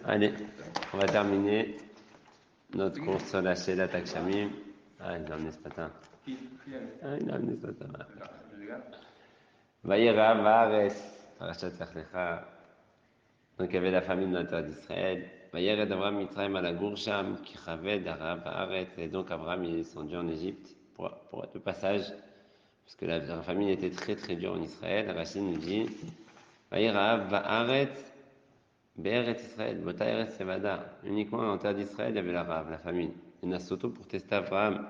Allez, on va terminer notre course sur la Sheila Takshamim. Ah, il l'a amené ce matin. Ah, il l'a amené ce matin. Vaïra Vares, Parashat Lech Lecha. Donc il y avait la famine dans la terre d'Israël. Vaïra d'Avram Mitzrayim à la Goursham, qui Chaved, Arav, Haaret. Et donc Avram il est descendu en Égypte pour être le passage, parce que la famine était très très dure en Israël. Rachid nous dit Vaïra Haaret. Be'eretz Israël, Bota Eretz Sevada. Uniquement en terre d'Israël, il y avait la rave, la famine. Il y a surtout pour tester Abraham.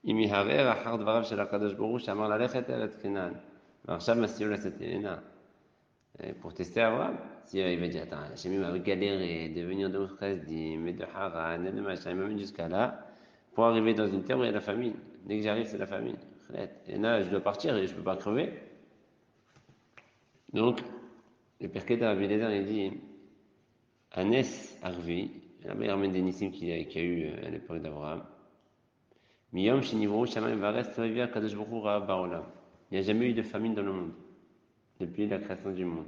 Imi haver achar dvarav shel HaKadosh Baruch Hu, shamar lalechet eretz Kenan. Varsham masiou la setelena. Pour tester Abraham, si il va dire, attends, Hachem m'a galéré de venir de Oufresdim, et de Haran, et de machin, il m'a mis jusqu'à là, pour arriver dans une terre où il y a la famine. Dès que j'arrive, c'est la famine. Et là, je dois partir et je peux pas crever. Donc, le Pirkei Rabbi Eliezer, il dit, Anes Arvi, la meilleure des Nissim qu'il y a eu à l'époque d'Abraham. Miyom Shinivro Shamayim Vares Tovivia Kadosh Baruch Hu Ra'a Ba'olam. Il n'y a jamais eu de famine dans le monde, depuis la création du monde.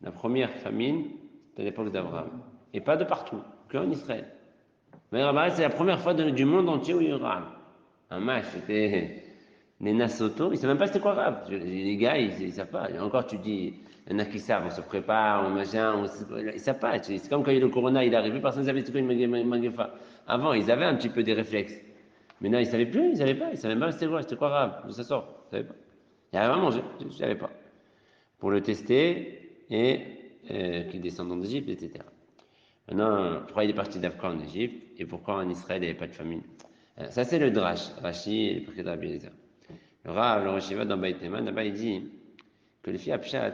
La première famine, c'était à l'époque d'Abraham. Et pas de partout, qu'en Israël. Mais c'est la première fois du monde entier où il y a eu Raab. Un match, c'était les Nasoto, ils ne savent même pas c'était quoi Raab. Les gars, ils ne savent pas. Et encore, tu dis, il y en a qui savent, on se prépare, on machin, ils ne savent pas. C'est comme quand il y a eu le corona, il est arrivé, personne ne savait c'était quoi une maguefa. Avant, ils avaient un petit peu des réflexes. Maintenant, ils ne savaient plus, ils ne savaient pas, ils ne savaient même pas c'était quoi Raab, d'où ça sort, ils ne savaient pas. Il y avait à manger, je ne savais pas. Pour le tester, et qu'ils descendent d'Égypte, etc. Maintenant, pourquoi il est parti d'Afrique en Égypte, et pourquoi en Israël il n'y avait pas de famine. Ça, c'est le Drash, Rashi et le Pirkei Rabbi Eliezer. Le Rav, le Rosh dans Beit Neman, là-bas, il dit que les filles à Pshat,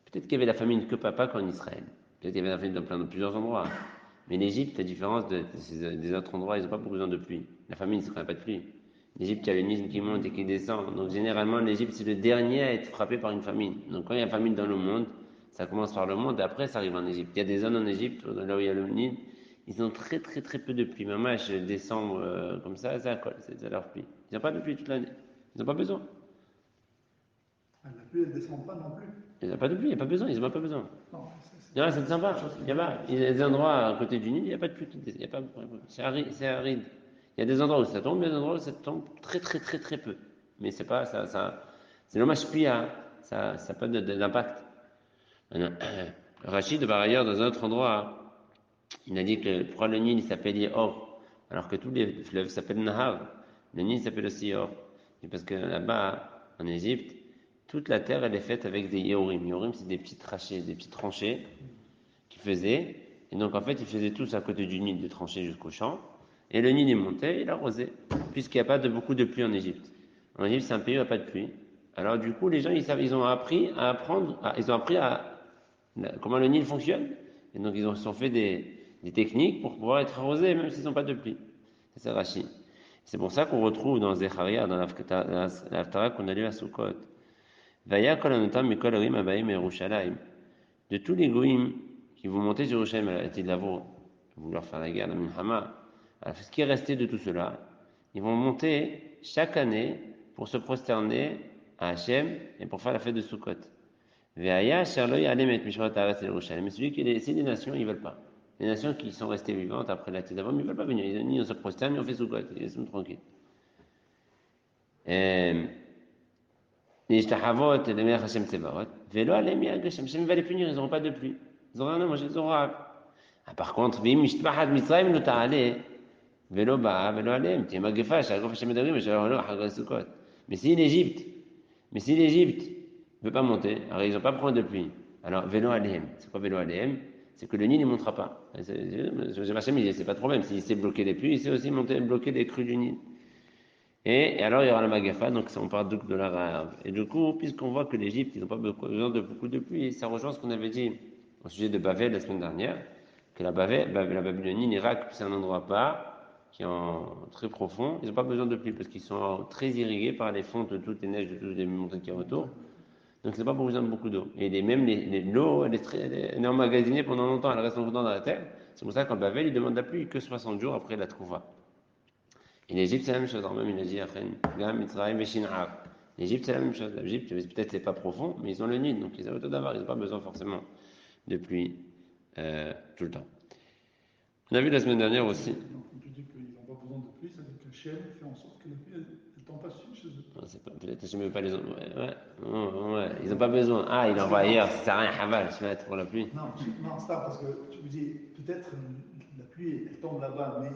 peut-être qu'il y avait la famine que pas qu'en Israël. Peut-être qu'il y avait la famine dans plusieurs endroits. Mais l'Égypte, à différence des autres endroits, ils n'ont pas beaucoup besoin de pluie. La famine, c'est quand même pas de pluie. L'Égypte, il y a le Nil qui monte et qui descend. Donc, généralement, l'Égypte, c'est le dernier à être frappé par une famine. Donc, quand il y a une famine dans le monde, ça commence par le monde, et après, ça arrive en Égypte. Il y a des zones en Égypte, là où il y a le Nil, ils ont très, très, très peu de pluie. Même je décembre, comme ça colle, c'est leur pluie. Ils n'ont pas de pluie toute l'année. Ils n'ont pas besoin. La pluie, elle ne descend pas non plus. Il n'y a pas de pluie, il n'y a pas besoin, ils n'ont pas besoin. Non, Non, c'est sympa. Il y a des endroits à côté du Nil, il n'y a pas de pluie. Il y a pas, c'est aride. Il y a des endroits où ça tombe, il y a des endroits où ça tombe très, très, très, très peu. Mais c'est pas, c'est le mashpia, ça n'a pas d'impact. Rachid, par ailleurs, dans un autre endroit, il a dit que pourquoi le Nil s'appelle Yehor, alors que tous les fleuves s'appellent Nahar. Le Nil s'appelle aussi Yehor. Et parce que là-bas, en Égypte, toute la terre, elle est faite avec des Yehorim. Yehorim, c'est des petites tranchées qu'ils faisaient. Et donc, en fait, ils faisaient tous à côté du Nil, des tranchées jusqu'au champ. Et le Nil, il montait, il arrosait. Puisqu'il n'y a pas beaucoup de pluie en Égypte. En Égypte, c'est un pays où il n'y a pas de pluie. Alors, du coup, les gens, ils ont appris comment le Nil fonctionne. Et donc, ils ont sont fait des techniques pour pouvoir être arrosés, même s'ils n'ont pas de pluie. C'est Rashi. C'est pour ça qu'on retrouve dans Zecharia, dans l'Aftara qu'on a lu à Sukkot. Vaya kol anotam mikol orim abaim Yerushalayim. De tous les goïms qui vont monter sur Yerushalayim à la Tilavo, vouloir faire la guerre, la Milchama, alors ce qui est resté de tout cela, ils vont monter chaque année pour se prosterner à Hachem et pour faire la fête de Sukkot. Veaya sherloy alem et mishpat haaretz Yerushalayim. Mais celui qui est, c'est des nations, ils veulent pas. Les nations qui sont restées vivantes après la Tilavo, ils veulent pas venir. Ils disent, on se prosterne, ni on fait Sukkot. Ils sont tranquilles. Les Ishtahavot et les Melech Hashem Tsebaot, Velo Alem Yagashim, Hashem va les punir, ils n'auront pas de pluie. Ils n'auront rien à manger, ils auront rab. Ah, par contre, Vim Ishtbahad Mitzrayim no ta'ale, Velo Ba'a, Velo Alem, Tiema Gefa, Shagof Hashem Edarim, Shalom Hagar Sukkot. Mais si l'Égypte ne veut pas monter, alors ils n'ont pas besoin de pluie. Alors, Velo Alem, c'est quoi Velo Alem? C'est que le Nil ne montera pas. Hashem, il dit, c'est pas de problème. S'il sait bloquer les pluies, il sait aussi bloquer les crues du Nil. Et alors, il y aura la Magafa, donc on parle donc de la Rahab. Et du coup, puisqu'on voit que l'Égypte, ils n'ont pas besoin de beaucoup de pluie, ça rejoint ce qu'on avait dit au sujet de Babel la semaine dernière, que la Babylonie, l'Irak, c'est un endroit bas, qui est très profond, ils n'ont pas besoin de pluie, parce qu'ils sont très irrigués par les fontes de toutes les neiges, de toutes les montagnes qui y a autour. Donc, ils n'ont pas besoin de beaucoup d'eau. Et même l'eau, elle est emmagasinée pendant longtemps, elle reste longtemps dans la terre. C'est pour ça qu'en Babel, ils demandent la pluie que 60 jours après la trouva. Et l'Égypte, c'est la même chose. Alors même, il a dit, l'Égypte, c'est la même chose. L'Égypte, peut-être c'est pas profond, mais ils ont le Nil, donc ils ont d'avoir, ils n'ont pas besoin forcément de pluie. tout le temps. On a vu la semaine dernière aussi. Donc, quand tu dis qu'ils n'ont pas besoin de pluie, ça veut dire que Hachem fait en sorte que la pluie, elle ne tombe pas chez eux. Peut-être que je ne mets pas les autres. Ouais. Ils n'ont pas besoin. Ah, il envoie ailleurs, ça sert à rien, Haval, je vais être pour la pluie. Non, c'est pas parce que tu me dis, peut-être la pluie, elle tombe là-bas, mais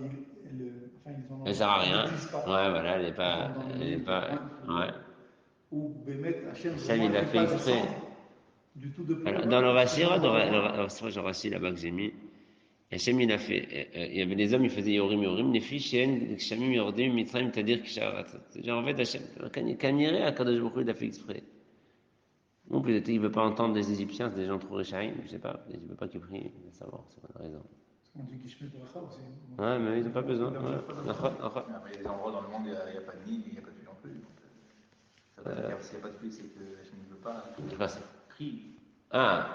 enfin, Elle sert à ils rien. n'utilisent pas. Ouais, voilà, elle n'est pas. Dans le Elle est milieu, pas. Ouais. ou Bémet, Hachem, Hachem, vraiment, il il l'a ne fait fait pas exprès. descendre du tout de pluie Alors, là-bas. dans le Parce que Rashi, j'en dans vois loin. le Rashi là-bas que j'ai mis, Hachem, il a fait. Il y avait les hommes, ils faisaient Yorim Yorim, les filles, Shen, Shamim Yordim, Mitzrayim, Tadir, Kisharat. C'est-à-dire, en fait, Hachem, Kaniré, Akadosh Baruch Hu, il a fait exprès. Ou peut-être qu'il ne veut pas entendre des Égyptiens, c'est des gens trop richaïm, je sais pas. Peut-être qu'il ne veut pas qu'ils prient, il veut savoir, c'est pas la raison. On dit Gishmet Bracha aussi. Ouais, mais ils n'ont pas besoin. Il Ouais. n'arrive pas d'abord. Mais après, il y a des endroits dans le monde où il n'y a pas de Nil, il n'y a pas de pluie non plus. Donc, ça veut dire que s'il n'y a pas de pluie, c'est que Hachem ne veut pas. C'est pas ça. Prie. Ah,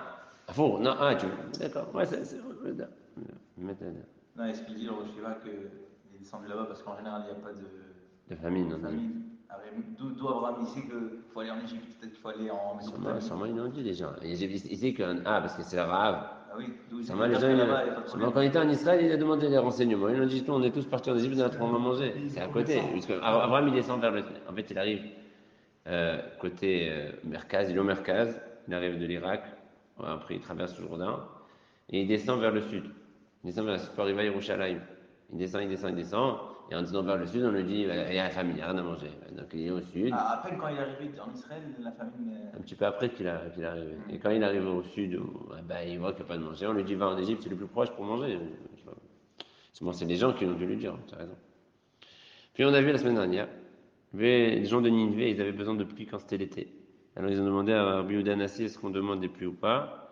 faux, non, tu. D'accord, ouais, c'est. Maintenant, Non, est-ce qu'il dit le Rosh Hashanah qu'il est descendu là-bas parce qu'en général, il n'y a pas de famine, de on dit. famine. Après, d'où Abraham ici qu'il faut aller en Égypte, peut-être qu'il faut aller en Mésopotamie. Sûrement, ils l'ont dit les gens. Il sait que. Ah, parce que c'est le Rav. Ah oui, d'où il Sûrement, les dit gens, là-bas, il n'y a pas de sûrement, problème. quand il était en Israël, il a demandé les renseignements. Ils ont dit, on est tous partis en Égypte, on a trop à manger. C'est à côté. Parce que Abraham, il descend vers le. En fait, il arrive côté Merkaz, il est au Merkaz, il arrive de l'Irak. Après, il traverse le Jourdain. Et il descend vers le sud. Il descend vers le sud pour arriver à Yerushalayim. Il descend. Et en descendant vers le sud, on lui dit, il y a la famille, il n'y a rien à manger. Donc il est au sud. À peine quand il est arrivé en Israël, la famine. Un petit peu après qu'il est arrivé. Et quand il arrive au sud, il voit qu'il n'y a pas de manger. On lui dit, va en Égypte, c'est le plus proche pour manger. C'est les gens qui ont dû lui dire, tu as raison. Puis on a vu la semaine dernière, les gens de Nineveh, ils avaient besoin de pluie quand c'était l'été. Alors ils ont demandé à Rabbi Yehuda Hanassi est-ce qu'on demande des pluies ou pas.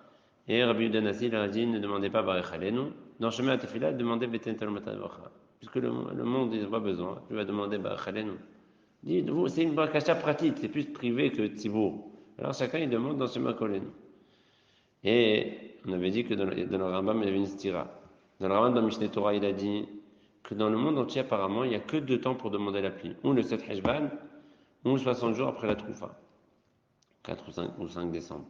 Et Rabbi Yehuda Hanassi leur a dit ne demandez pas Barech Aleinu. Dans Shema Tefila, demandez Beten Talmata Vacha. Puisque le monde, ils n'ont pas besoin. Tu vas demander Barech Aleinu. Dit, c'est une brakasha pratique, c'est plus privé que tzibour. Alors chacun il demande dans Shema Kolenu. Et on avait dit que dans le Rambam il y avait une stira. Dans le Rambam, dans Mishneh Torah, il a dit que dans le monde entier, apparemment, il n'y a que 2 temps pour demander la pluie. Ou le 7 Heshvan, ou 60 jours après la Troufa. 4 ou 5 décembre.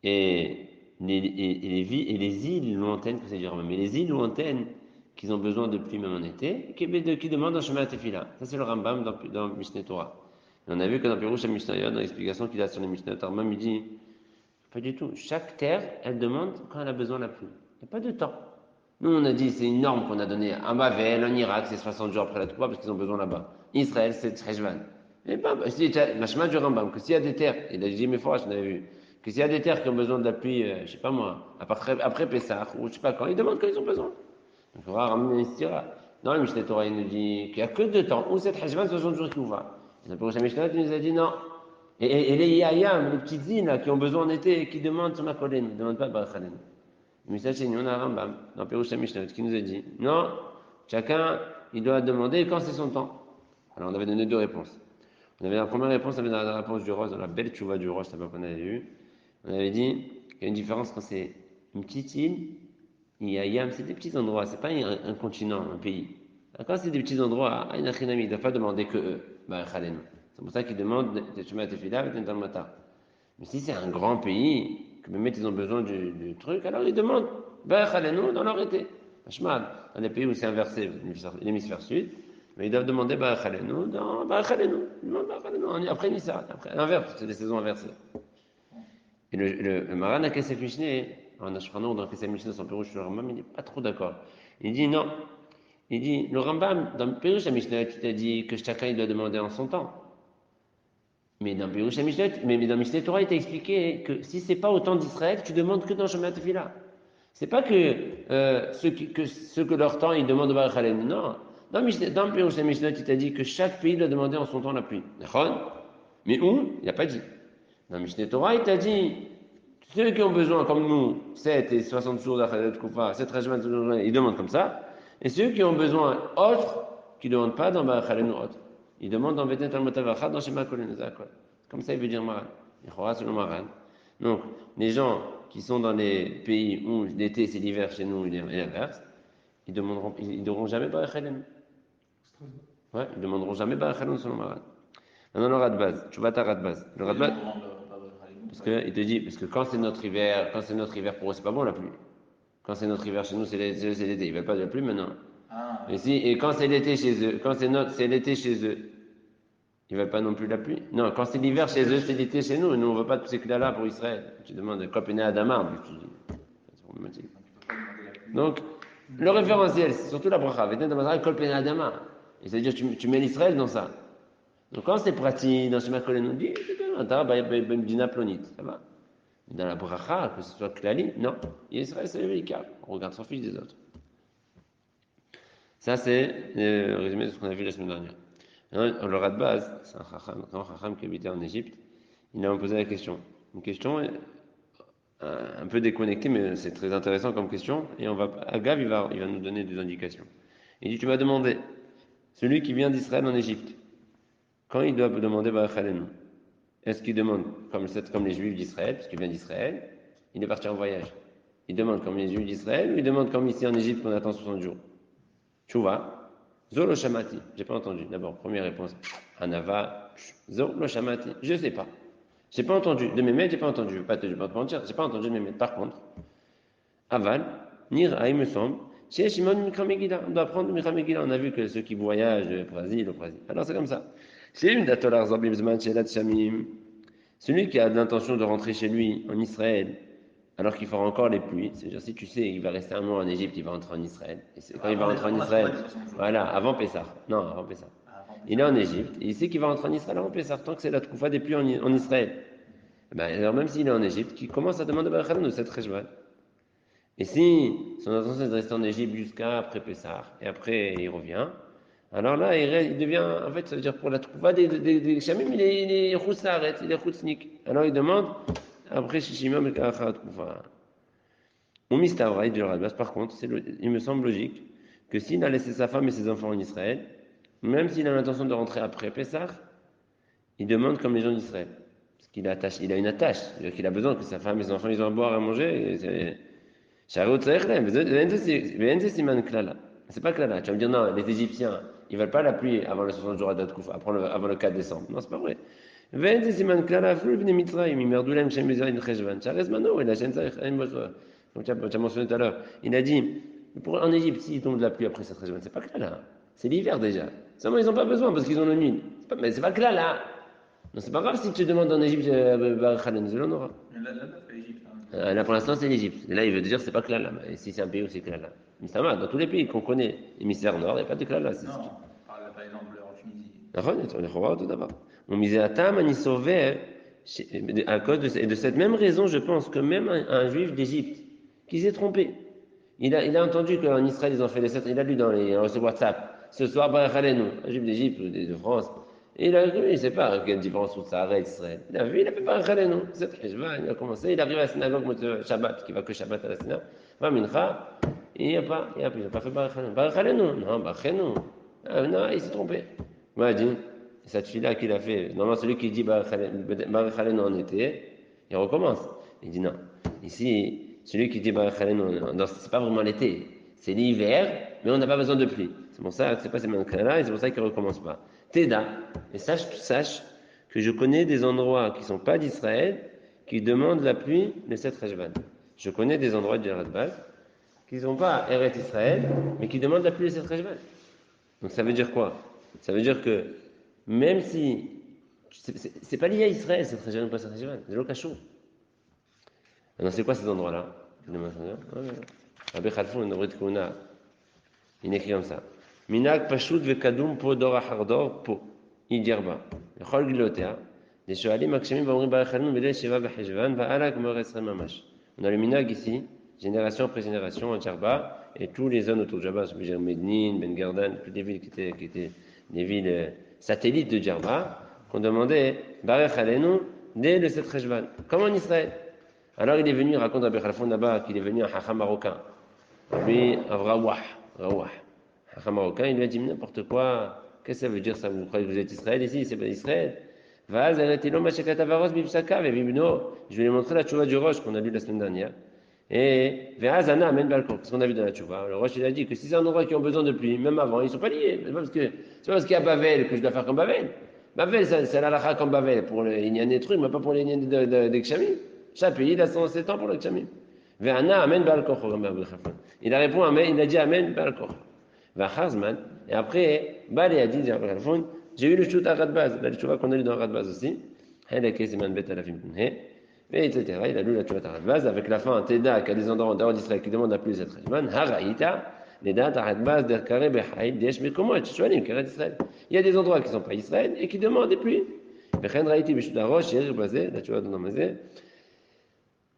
Et les îles lointaines, que c'est dire, mais les îles lointaines qui ont besoin de pluie même en été, qui demandent un chemin à Tefila. Ça, c'est le Rambam dans Mishneh Torah. Et on a vu que dans Pirouche Mishnayot, dans l'explication qu'il a sur les Mishnayot, Rambam, il dit pas du tout. Chaque terre, elle demande quand elle a besoin de la pluie. Il n'y a pas de temps. Nous, on a dit, c'est une norme qu'on a donnée à Mavel, en Irak, c'est 60 jours après la Trouba, parce qu'ils ont besoin là-bas. Israël, c'est Tchejvan. Et pas, c'est la chemin du Rambam, que s'il y a des terres, il a dit, mais fois, on avait vu, que s'il y a des terres qui ont besoin de la pluie, je sais pas moi, après Pessah, ou je sais pas quand, ils demandent quand ils ont besoin. Donc, il faudra ramener une stira. Dans le Mishneh Torah, il nous dit qu'il n'y a que 2 temps, ou c'est Tchejvan, 60 jours qui ouvre. Et pour le Mishneh, il nous a dit non. Et les Yayam, les petites îles là, qui ont besoin en été, qui demandent sur ma colline, ne demandent pas de Barachalem. Mais ça, c'est nous, on a un Rambam, dans Pérouche Mishnah, qui nous a dit non, chacun, il doit demander quand c'est son temps. Alors, on avait donné 2 réponses. On avait la première réponse, on avait la réponse du Roche, dans la belle tchouva du Roche, c'est pas qu'on avait vu. On avait dit qu'il y a une différence quand c'est une petite île, il y a Yam, c'est des petits endroits, c'est pas un continent, un pays. Quand c'est des petits endroits, il ne doit pas demander que eux, Barachalem. C'est pour ça qu'ils demandent Teshuma Tefila et Tentalmata. Mais si c'est un grand pays, que même ils ont besoin du truc, alors ils demandent Ba'achalenu dans leur été. Hachmal, dans les pays où c'est inversé, l'hémisphère sud, mais ils doivent demander Ba'achalenu dans Ba'achalenu. Ils demandent Ba'achalenu après Nissa, après l'inverse, c'est des saisons inversées. Et le Maran à Kesef Mishneh, en Ashranou, dans Kesef Mishneh, son Pérouche sur le Rambam, il n'est pas trop d'accord. Il dit non. Il dit le Rambam, dans le Pérouche à Mishneh, tu t'as dit que chacun il doit demander en son temps. Mais dans Pirouche Mishneh, mais dans Mishneh Torah, il t'a expliqué que si c'est pas au temps d'Israël, tu demandes que dans Shema Tefila. C'est pas que ceux que leur temps ils demandent Baruch Aleinu. Non. Dans Pirouche Mishneh, il t'a dit que chaque pays doit demander en son temps la pluie. D'accord? Mais où? Il n'a pas dit. Dans Mishneh Torah, il t'a dit ceux qui ont besoin, comme nous, 7 et 60 jours d'Achadet Koufa, 7 rajman, ils demandent comme ça. Et ceux qui ont besoin autres, qui ne demandent pas dans Baruch Aleinu autre. Il demande dans Beten Talmotavacha, dans Shema Kolenu. Comme ça, il veut dire Maran. Il croira sur le Maran. Donc, les gens qui sont dans les pays où l'été c'est l'hiver chez nous et l'inverse, ils demanderont jamais Barachalem. Ouais, ils demanderont jamais Barachalem sur le Maran. Maintenant, le Radbaz. Tu vas ta Radbaz. Le Radbaz. Parce que il te dit, parce que quand c'est notre hiver pour eux, c'est pas bon la pluie. Quand c'est notre hiver chez nous, c'est l'été. Ils ne veulent pas de la pluie maintenant. Ah, Et quand c'est l'été chez eux, quand c'est l'été chez eux, ils ne veulent pas non plus la pluie. Non, quand c'est l'hiver chez eux, c'est l'été chez nous. Nous, on ne veut pas tous ces là pour Israël. Tu demandes Kopene Adama, c'est problématique. donc tu peux pas demander la pluie. Donc, le référentiel, c'est surtout la bracha. Kopene Adama. Et c'est-à-dire, tu mets l'Israël dans ça. Donc, quand c'est pratique, dans ce macolé, on dit, Dina Plonite, ça va. Dans la bracha, que ce soit klali, non. Israël, c'est le véhicule. On regarde, s'en fiche des autres. Ça, c'est le résumé de ce qu'on a vu la semaine dernière. Alors, le Radbaz, c'est un grand chacham qui habitait en Égypte, il a posé la question. Une question un peu déconnectée, mais c'est très intéressant comme question. Et Agav, il va nous donner des indications. Il dit, tu m'as demandé, celui qui vient d'Israël en Égypte, quand il doit demander Baruch Aleinu, est-ce qu'il demande comme les Juifs d'Israël, parce qu'il vient d'Israël, il est parti en voyage. Il demande comme les Juifs d'Israël, ou il demande comme ici en Égypte qu'on attend 60 jours. Tchouva, Zolo Shamati. J'ai pas entendu. D'abord, première réponse. Hanava, Zolo Shamati. Je sais pas. J'ai pas entendu. De mes mails, j'ai pas entendu. Je vais pas te mentir. J'ai pas entendu de mes mails. Par contre, Aval, Nira, il me semble, chez Shimon Mikra Megillah. On doit apprendre Mikra Megillah. On a vu que ceux qui voyagent au Brésil. Alors c'est comme ça. C'est une datolar Zabim Zman Shelat Shamim. Celui qui a l'intention de rentrer chez lui en Israël, alors qu'il fera encore les pluies, c'est-à-dire si tu sais qu'il va rester un mois en Égypte, il va rentrer en Israël. Et quand il va rentrer en Israël, voilà, avant Pessah. Non, avant Pessah. Il est en Égypte, et il sait qu'il va rentrer en Israël avant Pessah, tant que c'est la Troufa des pluies en Israël. Ben, alors même s'il est en Égypte, qu'il commence à demander Baruch Aleinu de cette Rejvan. Et si son intention est de rester en Égypte jusqu'à après Pessah, et après il revient, alors là, il devient, en fait, ça veut dire pour la Troufa des Chamim, il est Roussaret, il est Routsnik. Alors il demande, après Shishima, mais Troufa. Mistavra, il dit le Radbaz, par contre, il me semble logique que s'il a laissé sa femme et ses enfants en Israël, même s'il a l'intention de rentrer après Pessah, il demande comme les gens d'Israël. Parce qu'il a une attache, c'est-à-dire qu'il a besoin que sa femme et ses enfants ils ont à boire, à manger. C'est pas klala. Tu vas me dire, non, les Égyptiens, ils veulent pas la pluie avant le 60 jours à Datkouf, avant le 4 décembre. Non, c'est pas vrai. Donc tu as mentionné tout à l'heure, il a dit, en Égypte, s'il tombe de la pluie après cette région, c'est pas clair là. C'est l'hiver déjà. Seulement, ils n'ont pas besoin parce qu'ils ont le nuit. Mais c'est pas clair là. Non, c'est pas grave si tu demandes en Égypte, on aura. Là, c'est l'Égypte. Là, pour l'instant, c'est l'Égypte. Et là, il veut dire c'est pas clair là. Et si c'est un pays où c'est clair là. Mais ça va, dans tous les pays qu'on connaît, hémisphère nord, il n'y a pas de clair là. Non, par exemple, en Tunisie. On est voir tout d'abord. On misait à Tam, on y sauvait, à cause de cette même raison, je pense que même un juif d'Égypte, qui s'est trompé, il a entendu qu'en Israël, ils ont fait les 7, il a lu dans sur WhatsApp, ce soir, Baruch Aleinu, un juif d'Égypte ou de France, et il a vu, il ne sait pas quelle différence entre Sahara et Israël. Il a vu, il a fait Baruch Aleinu, cette Hejva, il a commencé, il arrive à la synagogue, Shabbat, qui va que Shabbat à la synagogue, va Mincha, et il n'a pas fait Baruch Aleinu. Baruch Aleinu, non, Baruch Aleinu. Ah, non, il s'est trompé. Moi, il dit, cette fille-là qu'il a fait, normalement, celui qui dit Baruch Aleinu en été, il recommence. Il dit non. Ici, celui qui dit Baruch Aleinu, c'est pas vraiment l'été, c'est l'hiver, mais on n'a pas besoin de pluie. C'est pour ça, c'est pas ces mêmes cas-là, et c'est pour ça qu'il ne recommence pas. Teda, et sache que je connais des endroits qui ne sont pas d'Israël, qui demandent la pluie le 7 Rejvan. Je connais des endroits de Radbaz qui ne sont pas Eret Israël, mais qui demandent la pluie le 7 Rejvan. Donc ça veut dire quoi? Ça veut dire que même si c'est pas lié à Israël, cette région ou pas cette région, c'est le cachot. Alors c'est quoi ces endroits-là? Rabbi Khalfoun, une ouvrière de Kouna, il écrit comme ça. Minak pashut vekadum po dor achardor po idirba. Chol gilotea. Des shoalim akshamim v'omrim Baruch Aleinu b'leil sheva v'cheshvan va'ala gmor esrei mamash. On a le minag ici, génération après génération, en Djerba, et tous les zones autour de Djerba, Mednin, Ben Gardan, toutes les villes qui étaient des villes satellites de Djerba, qu'on demandait Baruch Aleinu dès le 7 Rejvan, comme en Israël. Alors il est venu, il raconte à Bechalfon là-bas qu'il est venu un Chacham marocain. Lui, un Rawah. Chacham marocain, il lui a dit n'importe quoi, qu'est-ce que ça veut dire ça? Vous croyez que vous êtes Israël ici? C'est pas Israël. Je vais lui montrer la tchouva du Roche qu'on a lu la semaine dernière. Et Ve'azana amène balcon. Qu'est-ce qu'on a vu dans la tchouva? Le Roche il a dit que si c'est un endroit qui ont besoin de pluie, même avant, ils ne sont pas liés. C'est pas parce qu'il y a Bavel que je dois faire comme Bavel. Bavel, c'est l'alacha comme Bavel pour les Inyan des trucs, mais pas pour les Inyan des Kshamim. Chaque pays, il a 107 ans pour le Kshamim. Ve'ana amen ba'al kocho, il a répondu amen, il a dit amen ba'al kocho. Ve'achazman, et après, Bal a dit, j'ai eu le shoot à Radbaz, la tchouva qu'on a lu dans Radbaz aussi, etc. Il a lu la tchouva à Radbaz avec la fin, Teda, qui a des endroits en dehors d'Israël qui demandent à plus d'être Radbaz, Haraïta, les dates à Radbaz, Derkare, Behaïd, Desh, mais comment tu choisis le d'Israël? Il y a des endroits qui ne sont pas Israël et qui demandent des pluies. Vechen Raïti, Bishut Arosh, Yer Bazé, la tchouva dans Mazé,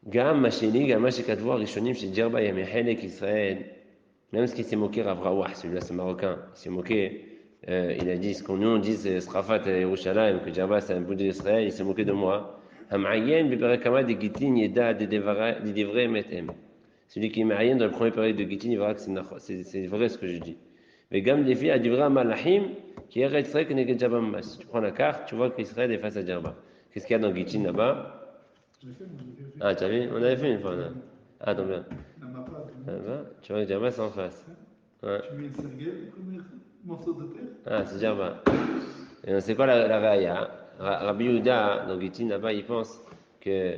Gam, Machini, Gam, Machikadvoa, Rishonim, chez Djerba, Yamehelek, Israël, même ce qui s'est moqué Rav Rawah, celui-là c'est marocain, il s'est moqué. Il a dit ce qu'on nous dit, c'est Srafat et Yerushalayim, que Djerba c'est un bout d'Israël, il s'est moqué de moi. Hamayen, Biberakama, des Gitin, Yeda, des Devray, Metem. Celui qui est marié dans le premier période de Gitin, il verra que c'est vrai ce que je dis. Mais Gam, des filles, à Divra Malachim, qui est Israël, qui n'est que Djerba Mas. Si tu prends la carte, tu vois qu'Israël est face à Djerba. Qu'est-ce qu'il y a dans Gitin là-bas? Ah, tu as vu? On avait fait une fois là. Ah, donc bien. Tu vois que Djerba c'est en face. Ouais. Tu mets le serguel, comme un morceau de terre. Ah, c'est Djerba. Et c'est quoi la raya? Rabbi Yehuda, dans Gitin là-bas, il pense que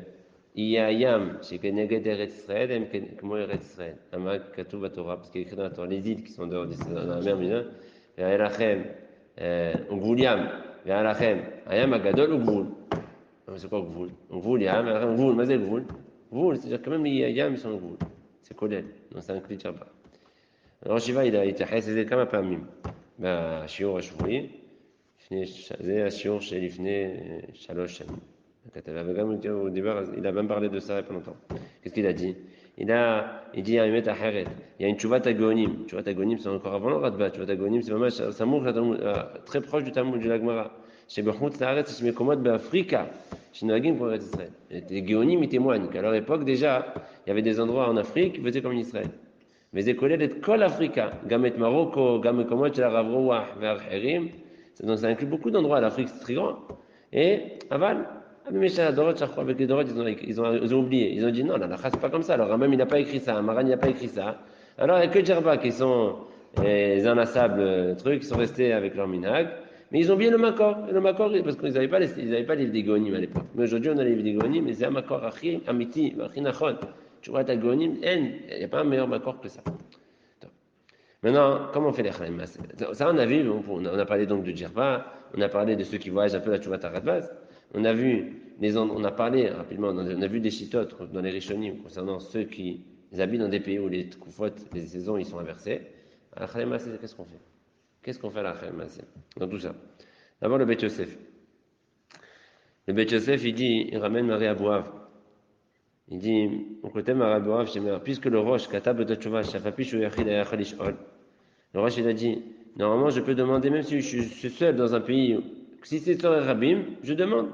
Iyayam, c'est que Neged Eretz Israël, et comment Eretz Israël? Amak Katou Torah, parce qu'il est écrit dans la Torah, les îles qui sont dehors d'Israël, dans la mer Méditerranée, Ve'alachem, Ugvuliam, Ve'alachem, Ayam Agadol Ugvul. C'est quoi Ugvul? Ugvul, Yam, Ugvul, mais c'est Ugvul. Ugvul, c'est-à-dire que même les Iyayam, ils sont Ugvul. C'est Kolel, donc c'est un clé de Djerba. Alors Shiva, il a été حاسس كما פעמים. בשיעור השבועי, זה השיעור שלפני 3 שנים. וגם il a même parlé de ça il y a pas longtemps. Qu'est-ce qu'il a dit? Il dit il y a une אחרת. Il y a une tchouvat agonim. Tchouvat agonim, c'est encore avant le Radba. Tchouvat agonim, c'est vraiment très proche du Talmud de la Gemara. שבחוץ לארץ יש מקומות באפריקה שנוהגים כמו ארץ ישראל. Les géonim, ils témoignent qu'à leur époque déjà, il y avait des endroits en Afrique qui faisaient comme Israël. Mais c'est collé d'être Kol Africa, Gamet Marocco, Gamet Komot, la Rav Rouah, vers Herim. Donc ça inclut beaucoup d'endroits. L'Afrique c'est très grand. Et Aval, avec les Dorot, ils ont oublié. Ils ont dit non, la Lacha c'est pas comme ça. Alors même il n'a pas écrit ça, Maran il n'a pas écrit ça. Alors il n'y a que Djerba qui sont les inlassables trucs, qui sont restés avec leur minag. Mais ils ont bien le Makor. Le Makor, parce qu'ils n'avaient pas les livres des Gonim à l'époque. Mais aujourd'hui on a les livres des Gonim, mais c'est un Makor Achim, Amiti, Achinachon. Tu vois, ta gonim, il n'y a pas un meilleur accord que ça. Maintenant, comment on fait les Chalim Maaseh? Ça, on a vu, on a parlé donc de Djerba, on a parlé de ceux qui voyagent un peu la Tchouvat Radbaz, on a vu, on a parlé rapidement, on a vu des chitotes dans les Rishonim concernant ceux qui habitent dans des pays où les Koufot, les saisons, ils sont inversés. À la Chalim Maaseh, qu'est-ce qu'on fait? Qu'est-ce qu'on fait à la Chalim Maaseh dans tout ça? D'abord, le Beth Yosef. Le Beth Yosef, il ramène Marie Abouav. Il dit, au côté Maraborav, puisque le Roche, Katab de Tchouva, Shafapish ou Yachid Ayachalishol, le Roche, il a dit, normalement, je peux demander, même si je suis seul dans un pays, si c'est sur Rabim, je demande.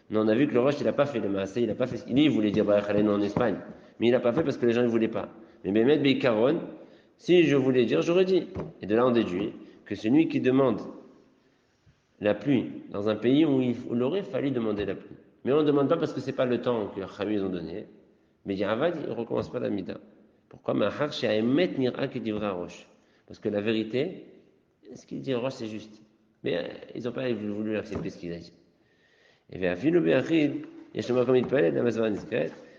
Mais on a vu que le Roche, il n'a pas fait le Maasé, il n'a pas fait, il voulait dire Bayachalenu en Espagne, mais il n'a pas fait parce que les gens ne voulaient pas. Mais Bémet Beikaron, si je voulais dire, j'aurais dit. Et de là, on déduit que celui qui demande la pluie dans un pays où il aurait fallu demander la pluie. Mais on ne demande pas parce que ce n'est pas le temps que les Khamis ont donné. Mais Yavad, il ne recommence pas la Mida. Pourquoi? Parce que la vérité, ce qu'il dit Roche, c'est juste. Mais ils n'ont pas voulu accepter ce qu'il a dit. Et bien,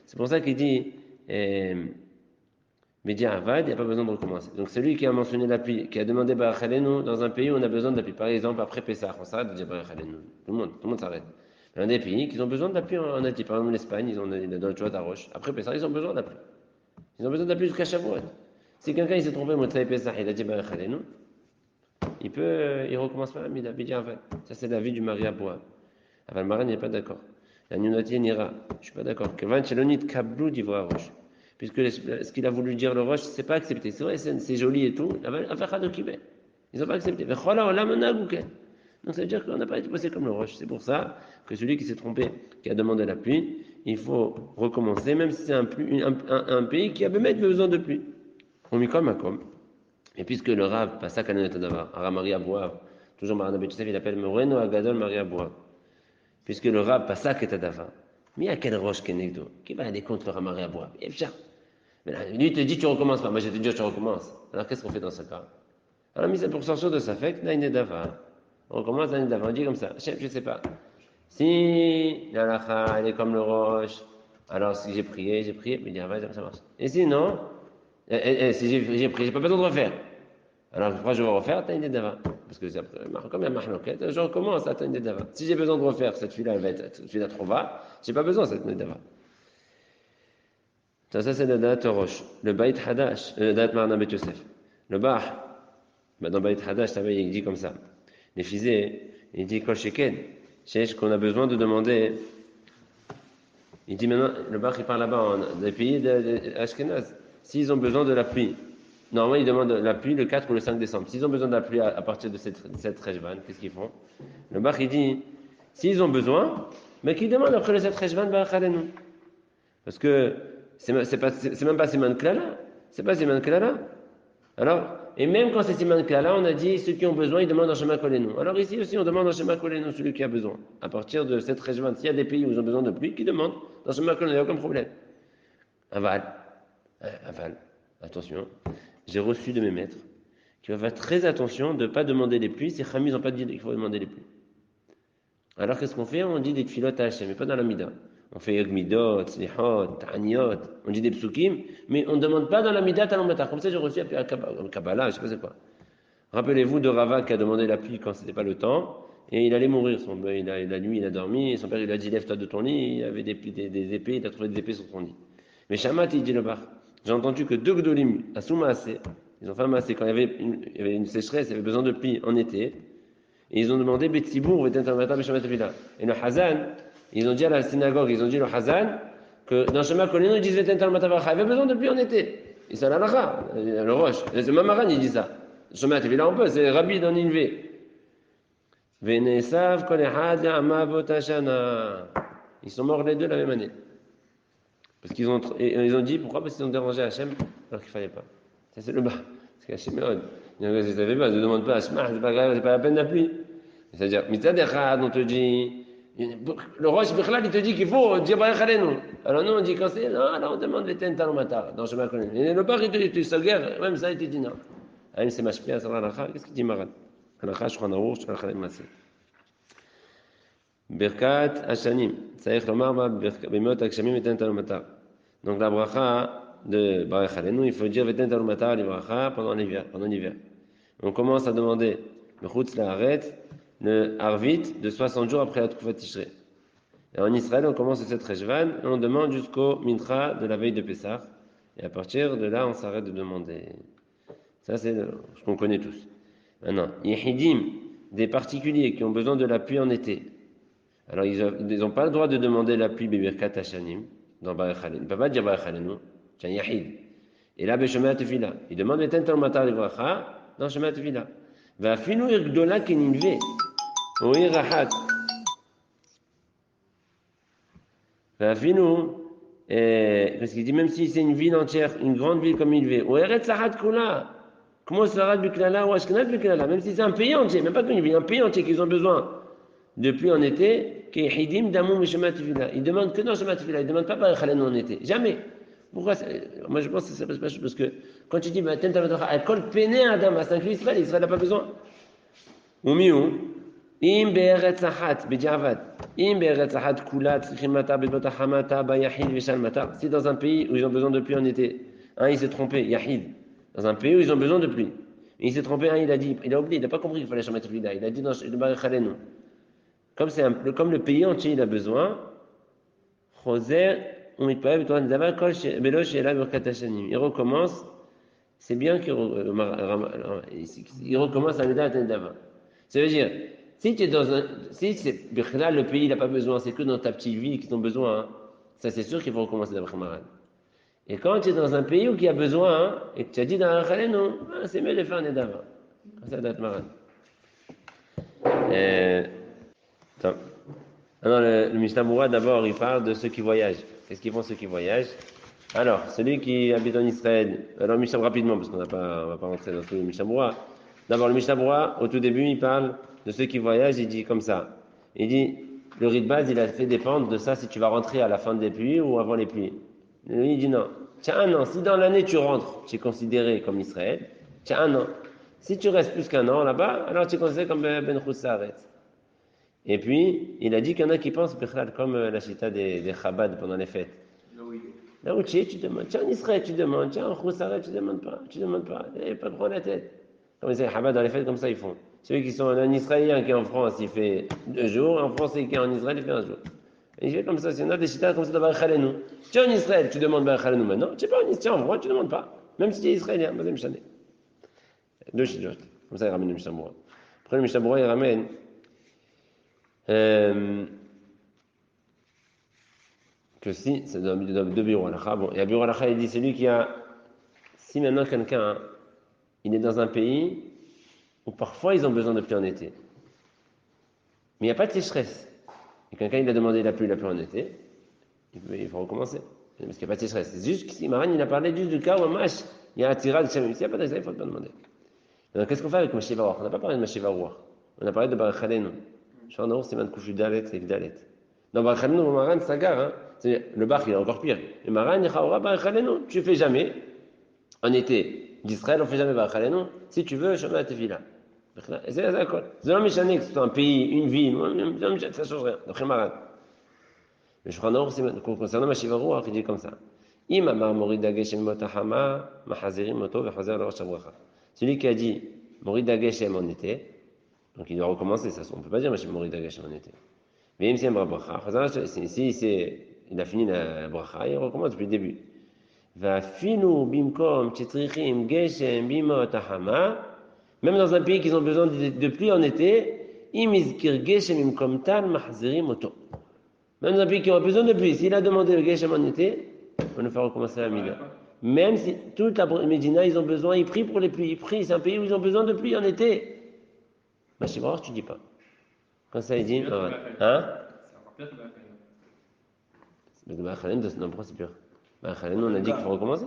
c'est pour ça qu'il dit, mais Yavad, il n'y a pas besoin de recommencer. Donc celui qui a mentionné la pluie, qui a demandé Barachalenu dans un pays où on a besoin de la pluie, par exemple après Pessah, on s'arrête de dire Barachalenu. Tout le monde s'arrête. Il y a des pays qui ont besoin de la pluie en Asie. Par exemple, l'Espagne, ils ont dans le Tchouat Roche. Après Pessah, ils ont besoin de la pluie. Ils ont besoin de la pluie jusqu'à Shavuot. Si quelqu'un s'est trompé, Motsai Pessah, il a dit Barachalenu, il recommence pas la mida. Ça, c'est l'avis du Maria Boa. Aval Maran n'est pas d'accord. La Nunati Nira, je ne suis pas d'accord. Que Van Chelonit Kablou d'Ivra Roche. Puisque ce qu'il a voulu dire le Roche, c'est pas accepté. C'est vrai, c'est joli et tout. Ils n'ont pas accepté. Donc ça veut dire qu'on n'a pas été passé comme le Roche. C'est pour ça que celui qui s'est trompé, qui a demandé la pluie, il faut recommencer, même si c'est un pays qui a besoin de pluie. On m'y comme. Et puisque le Rav, pas ça qu'à Nenetadavar, Maria Boav, toujours Marana Betchesef, il appelle Moreno Agadol Maria Boav. Puisque le Rav, pas ça qu'est Tadavar. Mais à quel Roche Kenegdo? Qui va aller contre le Maria Boav? Lui te dit tu recommences pas. Moi je te dis tu recommences. Alors qu'est-ce qu'on fait dans ce cas? Alors mise pour sortir de sa fête, Naïne Davar. On commence à on dit comme ça. Je ne sais pas. Si la lacha, elle est comme le roche, Alors si j'ai prié, mais il dit, ah, ouais, ça marche. Et sinon, si j'ai prié, j'ai pas besoin de refaire. Alors, pourquoi je vais refaire, t'as une dava. Parce que comme il y a mahloket, je recommence, t'as une dava. Si j'ai besoin de refaire, cette fille-là, elle va être, cette fille-là trop bas, j'ai pas besoin de cette dava. Ça c'est le date roche. Le Beit Hadash, le date Marna Bet Yosef. Le Bah, dans Beit Hadash, il dit comme ça. Les fisés, il dit Kol Sheken, c'est qu'on a besoin de demander. Il dit maintenant, le Bah, il parle là-bas, des pays d'Ashkenaz. S'ils ont besoin de la pluie, normalement, ils demandent la pluie le 4 ou le 5 décembre. S'ils ont besoin de la pluie à partir de cette Rejvan, qu'est-ce qu'ils font? Le Bah, il dit, s'ils ont besoin, mais qu'ils demandent après le 7 Rejvan, parce que c'est même pas Siman Klala. C'est pas Siman Klala. Alors, et même quand c'est Siman Klala, on a dit ceux qui ont besoin, ils demandent un Shema Kolenu. Alors ici aussi, on demande un Shema Kolenu, celui qui a besoin. À partir de cette région, s'il y a des pays où ils ont besoin de pluie, qui demandent un Shema Kolenu, il n'y a aucun problème. Aval. Aval. Attention. J'ai reçu de mes maîtres qu'il va faire très attention de ne pas demander les pluies. Ces Khamis n'ont pas dit qu'il faut demander les pluies. Alors qu'est-ce qu'on fait? On dit des tfilotes à Hachem, mais pas dans la Mida. On fait Yagmidot, Slihot, Ta'aniot, on dit des psukim, mais on ne demande pas dans la Mida Talamatar. Comme ça, j'ai reçu à Kabbalah, je ne sais pas c'est quoi. Rappelez-vous de Rava qui a demandé la pluie quand ce n'était pas le temps, et il allait mourir. La nuit, il a dormi, et son père il lui a dit lève-toi de ton lit, il y avait des épées, il a trouvé des épées sur son lit. Mais Shamat, il dit le bar. J'ai entendu que deux Gdolim, à Soumaasé, ils ont fait un massé quand il y avait une sécheresse, il y avait besoin de pluie en été, et ils ont demandé Betsibour, et le Hazan, ils ont dit à la synagogue, ils ont dit le Hazan, que dans Shema Kolenu, ils disent Vetental Matavacha. Il y avait besoin de pluie en été. Et c'est l'Alacha, le Roche. C'est Mamaran, il dit ça. Shema Tevila, on peut, c'est Rabbi dans Ninvé. Venesav Kolehad Ya'amavot Hashana. Ils sont morts les deux la même année. Parce qu'ils ont dit, pourquoi? Parce qu'ils ont dérangé Hachem alors qu'il ne fallait pas. Ça, c'est le bas. Parce qu'Hachem est hod. Il ne savait pas, ne demande pas Hachem, c'est pas grave, c'est pas la peine de la pluie. C'est-à-dire, Mitzad Echad, on te dit. Le roi Shbichlal, il te dit qu'il faut dire Baruch Aleinu. Alors nous, on dit quand c'est. Non, alors on demande les Ten Talmatar. Dans Shema Kolenu. Et le bar, il te dit, sa guerre, même ça, il te dit non. Aïm, c'est Mashpia, c'est l'Alacha. Qu'est-ce qu'il dit, Maran? Alacha, Shulchan Aruch, Shulchan Chalem Masé. Birkat Hashanim. Saïch Lomar, Bimot Akshamim, et Ten Talmatar. Donc la bracha de Baruch Aleinu, il faut dire Ten Talmatar, les bracha pendant l'hiver. On commence à demander le Chutz La'aret, le Arvit, de 60 jours après la Troufat Tishrei. Et en Israël, on commence cette Rejvan et on demande jusqu'au Mincha de la veille de Pessah. Et à partir de là, on s'arrête de demander. Ça, c'est ce qu'on connaît tous. Maintenant, Yehidim, des particuliers qui ont besoin de la pluie en été. Alors, ils n'ont pas le droit de demander la pluie Bibirkat Hashanim dans Baruch Aleinu. Ils ne peuvent pas dire Baruch Aleinu, c'est un Yahid. Et là, Beshema Tefila. Ils demandent les Ten Talmatar Livracha dans Shema Tefila. Va finou irgdola keninve. Oui, rahat. Va finou. Parce qu'il dit même si c'est une ville entière, une grande ville comme Ninvé. Ou eret sahat kula. Comment sarat biklala ou ashkenaz biklala. Même si c'est un pays entier, même pas qu'une ville, un pays entier qu'ils ont besoin de pluie en été, qui est hidim damou mishema tefila. Ils demandent que dans Shema Tefila. Ils ne demandent pas Baruch Aleinu en été. Jamais. Pourquoi? Moi, je pense que ça passe pas parce que quand tu dis, elle colle péné à Adam, c'est inclus Israël n'a pas besoin. Ou mieux, im be'eret sahat, b'diavad, im be'eret sahat kulat, tzrichimata, b'botachamata, ba'yahid, v'shalmata. Si dans un pays où ils ont besoin de pluie en été, il s'est trompé, yahid. Dans un pays où ils ont besoin de pluie. Il s'est trompé, il a dit, il a oublié, il n'a pas compris qu'il fallait changer de là. Il a dit dans le Baruch Aleinu. Comme le pays entier il a besoin, Choser, il recommence, c'est bien qu'il recommence à l'État d'avant. Ça veut dire, si c'est le pays n'a pas besoin, c'est que dans ta petite ville qu'ils ont besoin, ça c'est sûr qu'il faut recommencer d'après Maran. Et quand tu es dans un pays où il y a besoin, et que tu as dit dans la Khalé, non, c'est mieux de faire un d'avant. Comme ça date Maran. Alors le Mishnah Berurah d'abord il parle de ceux qui voyagent. Qu'est-ce qu'ils font ceux qui voyagent? Alors celui qui habite en Israël. Alors Mishnah rapidement parce qu'on va pas rentrer dans tout le Mishnah Berurah. D'abord le Mishnah Berurah au tout début il parle de ceux qui voyagent. Il dit comme ça. Il dit le riz de base il a fait dépendre de ça si tu vas rentrer à la fin des pluies ou avant les pluies. Lui il dit non. Tiens un an. Si dans l'année tu rentres, tu es considéré comme Israël. Tiens un an. Si tu restes plus qu'un an là-bas, alors tu es considéré comme Ben Choussaaret. Et puis, il a dit qu'il y en a qui pensent, comme la chita des Chabad pendant les fêtes. Là où tu es, tu demandes. Tu es en Israël, tu demandes. Tu es en Khoussaret, tu demandes pas. Tu demandes pas. Et pas prendre la tête. Comme les Chabad dans les fêtes, comme ça, ils font. Ceux qui sont un Israélien qui est en France, il fait 2 jours. Un Français qui est en Israël, il fait 1 jour. Et je fais comme ça. C'est a des chitas comme ça dans Baruch Halenu. Tu es en Israël, tu demandes Baruch Halenu maintenant. Tu n'es pas en Israël, tu es en France, tu ne demandes pas. Même si tu es israélien, Mazem Shane. 2 chitas. Comme ça, il ramène le Mishnah. Après, le Mishnah, il ramène. Que si, c'est dans deux bureaux halakha. Bon, et à bureau halakha, il dit c'est lui qui a. Si maintenant quelqu'un, il est dans un pays où parfois ils ont besoin de pluie en été, mais il n'y a pas de sécheresse, et quelqu'un il a demandé la pluie en été, il faut recommencer. Parce qu'il n'y a pas de sécheresse. C'est juste qu'ici, Maran, il a parlé juste du cas où il y a un tirage de Shem. S'il n'y a pas de sécheresse, il ne faut pas demander. Donc qu'est-ce qu'on fait avec Mashiva Ruach? On n'a pas parlé de Mashiva Ruach. On a parlé de Baruch Halenu. Shana c'est man kouchu dalet, c'est dalet. Dans Baruch Halenu, Maran, c'est gare, hein. Le bar, il est encore pire. Le Maran, il chaura Baruch Halenu. Tu ne fais jamais, en été, d'Israël, on ne fait jamais Baruch Halenu. Si tu veux, Shana Tefila. C'est d'accord. C'est un méchané que c'est un pays, une ville, ça ne change rien. D'après Maran. Le Shana c'est concernant Mashiva Ruach, il dit comme ça. Celui qui a dit Morid Dageshem en été, donc il doit recommencer ça. On ne peut pas dire Morid Dageshem en été. Mais il il a fini la bracha, il recommence depuis le début. Même dans un pays qui ont besoin de pluie en été, même dans un pays qui a besoin de pluie, s'il a demandé le Geshem en été, on va faire recommencer la Mida. Même si toute la Médina, ils ont besoin, ils prient pour les pluies. Ils prient, c'est un pays où ils ont besoin de pluie en été. Mashiach, tu dis pas. Quand ça, il dit, hein? C'est encore pire que Baruch Halenu. Non, pourquoi c'est pire? Baruch Halenu, on a dit qu'il faut recommencer.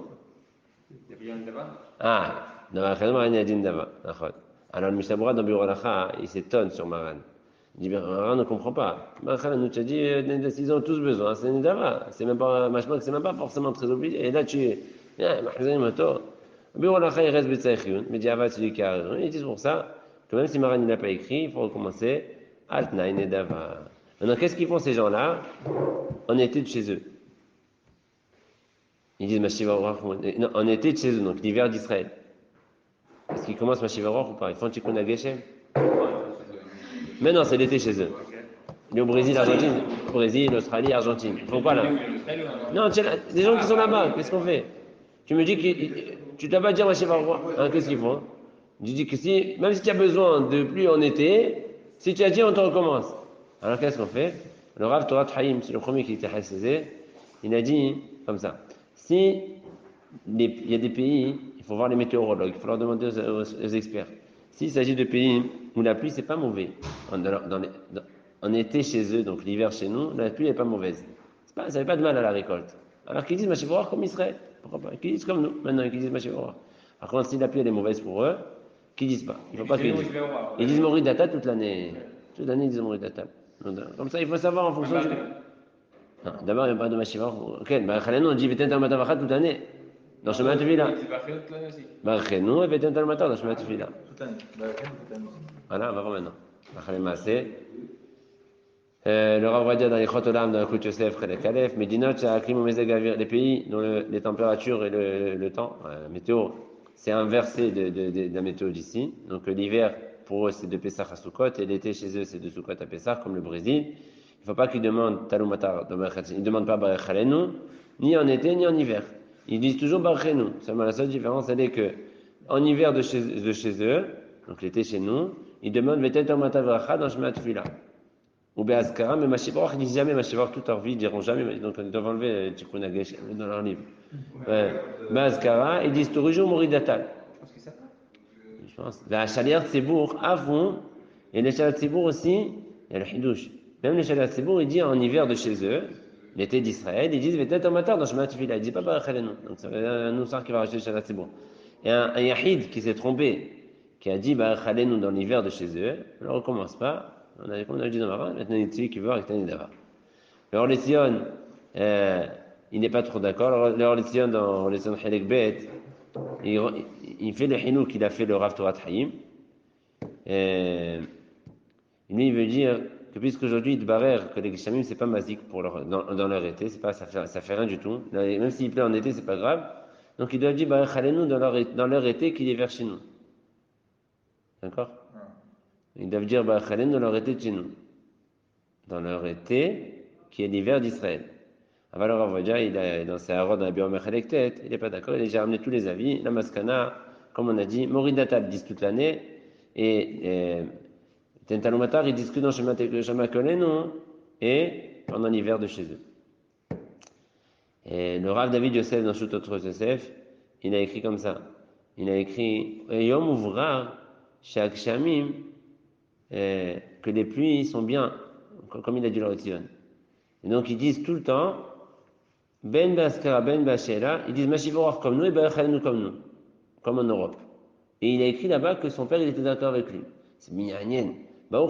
Il y a un Dava. Ah, dans Baruch Halenu, il y a un Dava. Alors, le Mishnah Berurah, dans Bureau Halakha, il s'étonne sur Maran. Il dit, Maran ne comprend pas. Baruch Halenu, tu as dit, ils ont tous besoin, c'est une Dava. C'est même pas, c'est même pas forcément très obligé. Et là, tu es, Bureau Halakha, il reste B'Tsaïchioun, mais Diava, celui qui a raison. Il dit pour ça, que même si Maran n'a pas écrit, il faut recommencer. Altnaïn et Dava. Maintenant, qu'est-ce qu'ils font ces gens-là en été de chez eux? Ils disent Mashiva Ruach. Non, en été de chez eux, donc l'hiver d'Israël. Est-ce qu'ils commencent Mashiva Ruach ou pas? Ils font Tikkun HaGeshem? Mais non, c'est l'été chez eux. Il est au Brésil, Argentine. Brésil, Australie, Argentine. Ils font quoi là? Non, des gens qui sont là-bas, qu'est-ce qu'on fait? Tu me dis que tu ne dois pas dire Mashiva Ruach. Hein, qu'est-ce qu'ils font? Je dis que même si tu as besoin de pluie en été, si tu as dit, on te recommence. Alors qu'est-ce qu'on fait? Le Rav Torah Haïm, c'est le premier qui était hassé, il a dit comme ça. Si il y a des pays, il faut voir les météorologues, il faut leur demander aux experts. S'il s'agit de pays où la pluie, c'est pas mauvais. En été chez eux, donc l'hiver chez nous, la pluie n'est pas mauvaise. Ça fait pas de mal à la récolte. Alors qu'ils disent, Mashiva Ruach comme Israël. Pourquoi pas? Qu'ils disent comme nous, maintenant, qu'ils disent Mashiva Ruach. Par contre, si la pluie elle est mauvaise pour eux, qu'ils disent pas. Il faut pas qu'ils disent. Ils disent Morid Data toute l'année. Toute l'année, ils disent Morid Data. Comme ça, il faut savoir en fonction du. Non, d'abord, il n'y a pas de Mashiva. Ok, Baruch Halenu, on dit Veten Talmatavachat toute l'année. Dans Shema Tefila. Baruch Halenu et Veten Talmatavachat dans Shema Tefila. Toute l'année. Voilà, on va voir maintenant. Baruch Halenu Maaseh. Le Rav va dire dans les Chot Olam, dans le Kut Yosef, Chelek Aleph, Medinot, Sha'akrim Mezeg Avir, les pays dont les températures et le temps, la météo, c'est inversé de la météo d'ici. Donc l'hiver, pour eux, c'est de Pessah à Sukkot, et l'été chez eux, c'est de Sukkot à Pessah, comme le Brésil. Il ne faut pas qu'ils demandent Talumatar, ils ne demandent pas Baruch Halenu, ni en été, ni en hiver. Ils disent toujours Baruch Halenu. Seulement la seule différence, elle est que en hiver de chez eux, donc l'été chez nous, ils demandent Veten Talmatavachat Bracha dans Shema Tefila. Ou Be'azkara, mais Mashiva Ruach, ils disent jamais Mashiva Ruach toute leur vie, ils diront jamais, donc ils doivent enlever Tikkun HaGeshem dans leur livre. Be'azkara, ils disent toujours Morid Datal. Je pense. La Shaliach Tzibour, à fond, et les Shaliach Tzibour aussi, il y a le Hidouche. Même les Shaliach Tzibour, ils disent en hiver de chez eux, l'été d'Israël, ils disent V'tet Amatar dans Shema Tefila, ils disent pas Baruch Halenu. Donc c'est un Noussar qui va racheter le Shaliach Tzibour. Et un Yahid qui s'est trompé, qui a dit Baruch Halenu dans l'hiver de chez eux, on ne recommence pas. On a dit dans Maran, maintenant il y a celui qui veut avec Tani Dava. Le Orlétion, il n'est pas trop d'accord. Le Orlétion, dans Orlétion Chelek Bet, il fait le Hinou qu'il a fait le Rav Torah Haïm. Lui, il veut dire que puisqu'aujourd'hui, ils barrèrent que les Geshamim, c'est pas mazik pour dans leur été, c'est pas, ça fait rien du tout. Même s'il pleut en été, c'est pas grave. Donc ils doivent dire, dans leur été qu'il est vers chez nous. D'accord? Ils doivent dire, dans leur été de chez nous. Dans leur été, qui est l'hiver d'Israël. Alors Avodia, dans ses harods, dans la Biom Echelektet, il n'est pas d'accord, il a déjà ramené tous les avis. La Maskana, comme on a dit, Moridatal, ils disent toute l'année, et Tentalumatar, ils disent que dans Shema Kolenu, et pendant l'hiver de chez eux. Et le Rav David Yosef, dans Shutot Yosef, il a écrit comme ça. Il a écrit Yom Uvrar, Shak Shamim, que les pluies sont bien, comme il a dit le Ration. Et donc ils disent tout le temps, Ben Baskara, Ben Bashela, ils disent Mashivorach comme nous et Barachalenu comme nous, comme en Europe. Et il a écrit là-bas que son père il était d'accord avec lui. C'est Miyanien. La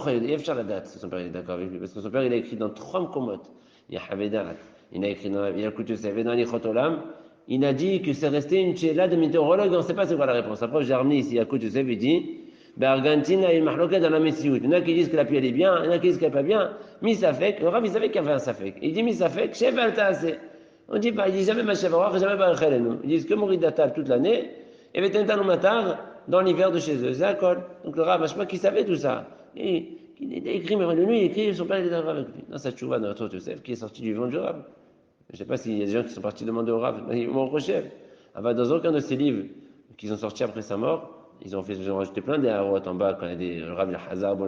date, son père il est d'accord avec lui, parce que son père il a écrit dans 3 Mkomot. Il y a Havedat, il a écrit dans Lichotolam, il a dit que c'est resté une chéla de météorologue, on ne sait pas c'est quoi la réponse. Après j'ai ramené ici à Yosef, il dit, Argentine a une mahloka dans la Messiou. Il y en a qui disent que la pluie elle est bien, il y en a qui disent qu'elle n'est pas bien. Misafek, le Rav il savait qu'il y avait un Safek. Il dit Misafek, Sheval Taase. On dit pas, il dit jamais Mashavarach, jamais Barachalenu. Ils disent que Moridatal toute l'année, et Vetentan Matar dans l'hiver de chez eux. C'est Akol. Donc le Rav, je sais pas qui savait tout ça. Et il a écrit, mais lui, il écrit, son père était d'accord avec lui. Dans cette chouva de notre Yosef, qui est sorti du vent du Rav. Je ne sais pas s'il y a des gens qui sont partis demander au Rav, ils m'ont reproché. Dans aucun de ces livres qui sont sortis après sa mort, ils ont rajouté plein des harotes en bas, quand il y a des le Rav le Hazarbo.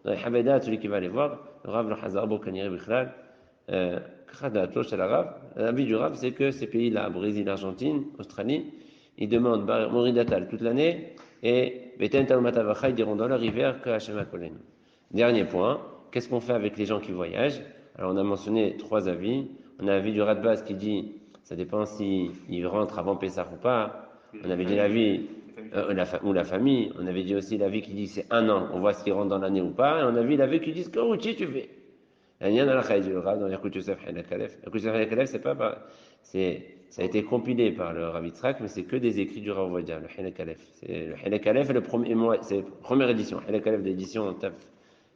Dans les Habedat, celui qui va aller voir, le Rav le Hazarbo, Kaniri Bichlal, Khadato, chez la Rav. L'avis du Rav, c'est que ces pays-là, Brésil, Argentine, Australie, ils demandent Moridatal toute l'année et Beten Talmatavacha, ils diront dans leur hiver que Hashem Akolen. Dernier point, qu'est-ce qu'on fait avec les gens qui voyagent? Alors on a mentionné 3 avis. On a l'avis du Radbaz qui dit ça dépend s'ils rentrent avant Pessah ou pas. On avait dit l'avis ou la famille. On avait dit aussi l'avis qui dit c'est 1 an, on voit s'ils rentrent dans l'année ou pas. Et on a vu l'avis qui dit que routier tu fais. Il y en a la Khaïd du Rav dans Yakut Yosef Halakalef. Yakut Yosef Halakalef, ça a été compilé par le Rav Yitzhak, mais c'est que des écrits du Rav Ovadia, le Halakalef. Le Halakalef c'est la première édition. Halakalef d'édition, Taf,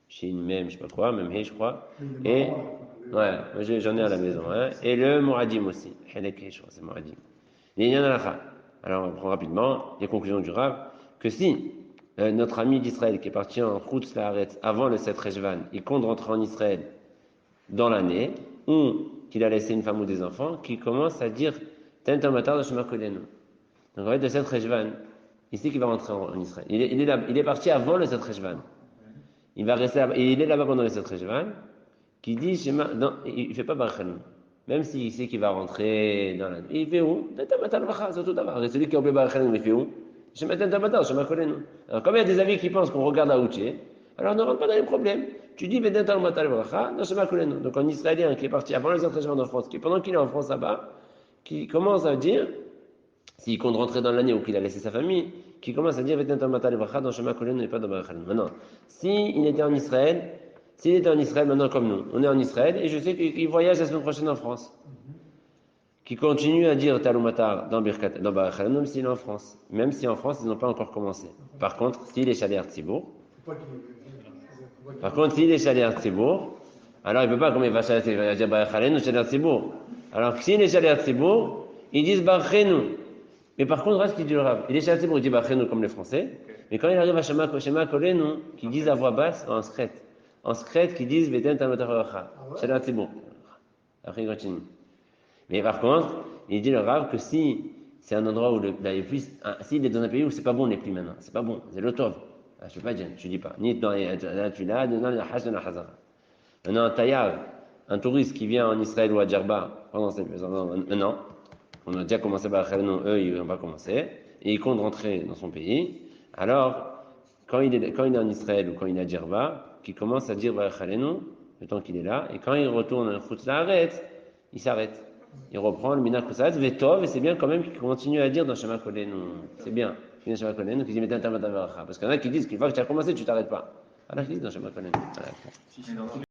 Shin, Mem, je sais pas quoi, même He, je crois. Et, ouais, j'en ai à la maison. Hein. Et le Mouradim aussi. Halakeh, je crois, c'est Mouradim. Il y en a la. Alors, on prend rapidement les conclusions du Rav, que si notre ami d'Israël qui est parti en Chutz Laaretz avant le 7 Rejvan, il compte rentrer en Israël dans l'année, ou qu'il a laissé une femme ou des enfants, qui commence à dire Tentamatar de Shema Kolenu. Donc en fait, le 7 Rejvan, ici qu'il va rentrer en Israël. Il est parti avant le 7 Rejvan. Il va rester là-bas, et il est là-bas pendant le 7 Rejvan, qui dit Shema, non, il ne fait pas Barachalenu. Même s'il sait qu'il va rentrer dans l'année. Il fait où Tentamatar Vacha, c'est tout d'abord. Et celui qui a oublié Barachalenu, il fait où Shema Tentamatar, Shema Kolenu. Alors comme il y a des avis qui pensent qu'on regarde à Ouché, alors ne rentre pas dans les problèmes. Tu dis donc un Israélien qui est parti avant les entrées en France, qui pendant qu'il est en France là-bas, qui commence à dire, s'il compte rentrer dans l'année ou qu'il a laissé sa famille, qui commence à dire dans Shema Kolenu et pas dans Barachalenu. Maintenant, s'il était en Israël, maintenant comme nous, on est en Israël et je sais qu'il voyage la semaine prochaine en France, qui continue à dire Talumatar dans Barachalenu même s'il est en France, même si en France ils n'ont pas encore commencé. Par contre, s'il est Shaler Tzibour, s'il est Shaler Tzibour, alors il ne peut pas, comme il va Shaler Tzibour, il va dire Barachalenu, Shaler Tzibour. Alors s'il est Shaler Tzibour, ils disent Barachalenu. Mais par contre, ce qu'il dit le Rav, il est Shaler Tzibour, il dit Barachalenu comme les Français, mais quand il arrive à Shema Kolenu, qui disent à voix basse, en secrète, qui disent Beten Talmatar Vacha, Shaler Tzibour. Après il continue. Mais par contre, il dit le Rav que si c'est un endroit où les pluies, s'il est dans un pays où c'est pas bon les pluies maintenant, c'est pas bon, c'est le Tov. Je ne peux pas dire, je ne dis pas. Ni dans les Tula, ni dans les Hajj, ni dans la Hazara. Maintenant, un taillard, un touriste qui vient en Israël ou à Djerba, maintenant, on a déjà commencé par Khalenu, eux, ils n'ont pas commencé, et il compte rentrer dans son pays. Alors, quand il est en Israël ou quand il est à Djerba, qu'il commence à dire Khalenu, le temps qu'il est là, et quand il retourne à Chutz Laaretz, il s'arrête. Il reprend le Mina Kusatz, Vetov, et c'est bien quand même qu'il continue à dire dans Shema Kolenu. C'est bien. Qui dit mais parce qu'il y en a qui disent qu'une fois que tu as commencé, tu t'arrêtes pas. Alors qu'ils disent dans Shema Kolenu.